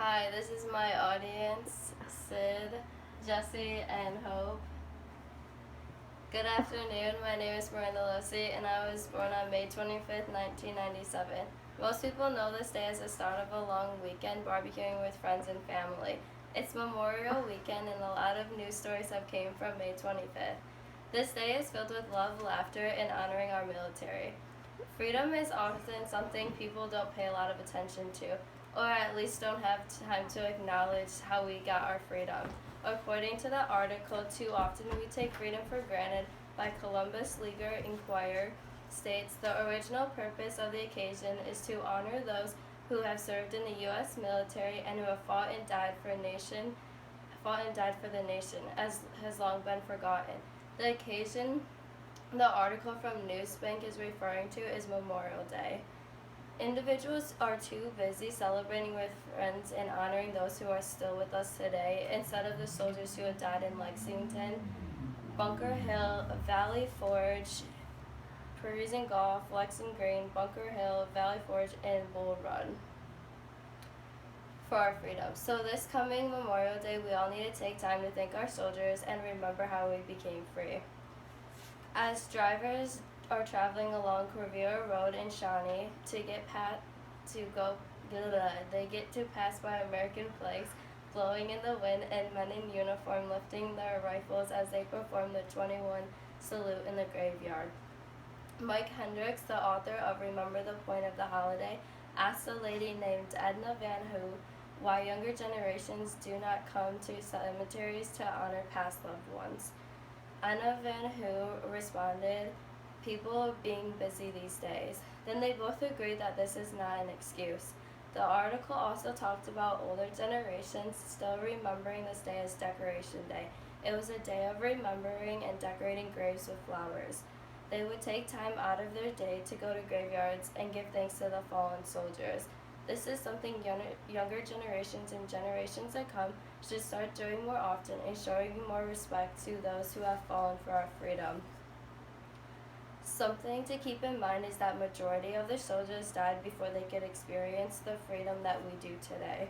Hi, this is my audience, Sid, Jesse, and Hope. Good afternoon, my name is Miranda Losi, and I was born on May 25th, 1997. Most people know this day as the start of a long weekend barbecuing with friends and family. It's Memorial Weekend, and a lot of news stories have came from May 25th. This day is filled with love, laughter, and honoring our military. Freedom is often something people don't pay a lot of attention to, or at least don't have time to acknowledge how we got our freedom. According to the article, too often we take freedom for granted. By Columbus Leaguer Inquirer states the original purpose of the occasion is to honor those who have served in the U.S. military and who have fought and died for the nation, as has long been forgotten. The occasion the article from Newsbank is referring to is Memorial Day. Individuals are too busy celebrating with friends and honoring those who are still with us today instead of the soldiers who had died in Lexington, Bunker Hill, Valley Forge, Parisian Gulf, Lexington Green, Bunker Hill, Valley Forge, and Bull Run for our freedom. So this coming Memorial Day, we all need to take time to thank our soldiers and remember how we became free. As drivers are traveling along Corvira Road in Shawnee they get to pass by American flags blowing in the wind and men in uniform lifting their rifles as they perform the 21 salute in the graveyard. Mike Hendricks, the author of Remember the Point of the Holiday, asked a lady named Edna Van Hoo why younger generations do not come to cemeteries to honor past loved ones. Anna Van Hoo responded, "People being busy these days." Then they both agreed that this is not an excuse. The article also talked about older generations still remembering this day as Decoration Day. It was a day of remembering and decorating graves with flowers. They would take time out of their day to go to graveyards and give thanks to the fallen soldiers. This is something younger generations and generations that come should start doing more often and showing more respect to those who have fallen for our freedom. Something to keep in mind is that majority of the soldiers died before they could experience the freedom that we do today.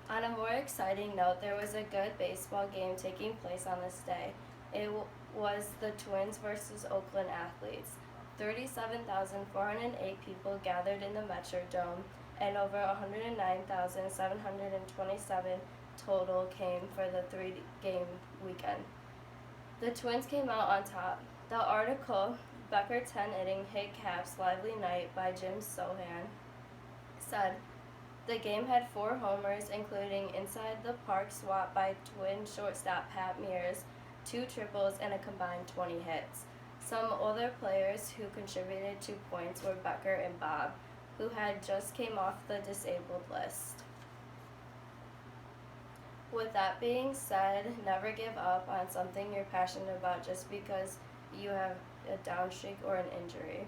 On a more exciting note, there was a good baseball game taking place on this day. It was the Twins versus Oakland Athletes. 37,408 people gathered in the Metrodome, and over 109,727 total came for the three-game weekend. The Twins came out on top. The article, Becker 10 inning hit Caps Lively Night by Jim Sohan, said, the game had 4 homers, including inside the park swat by Twin shortstop Pat Mears, 2 triples, and a combined 20 hits. Some older players who contributed 2 points were Becker and Bob, who had just came off the disabled list. With that being said, never give up on something you're passionate about just because you have a down streak or an injury.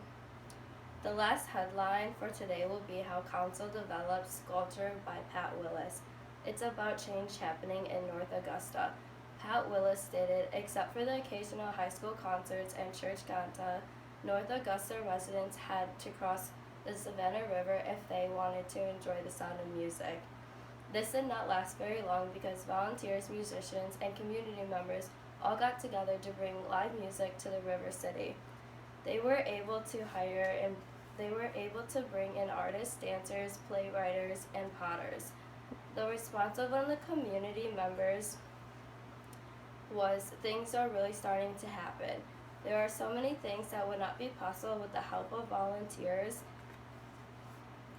The last headline for today will be how Council develops Sculpture by Pat Willis. It's about change happening in North Augusta. Pat Willis stated, except for the occasional high school concerts and church canta, North Augusta residents had to cross the Savannah River if they wanted to enjoy the sound of music. This did not last very long because volunteers, musicians, and community members all got together to bring live music to the River City. They were able to bring in artists, dancers, playwrights, and potters. The response of one of the community members was, things are really starting to happen. There are so many things that would not be possible with the help of volunteers,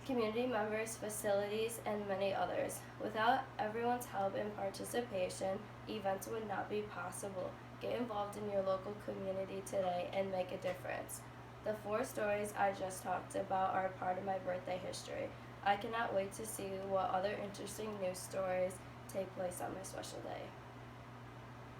community members, facilities, and many others. Without everyone's help and participation, events would not be possible. Get involved in your local community today and make a difference. The 4 stories I just talked about are part of my birthday history. I cannot wait to see what other interesting news stories take place on my special day.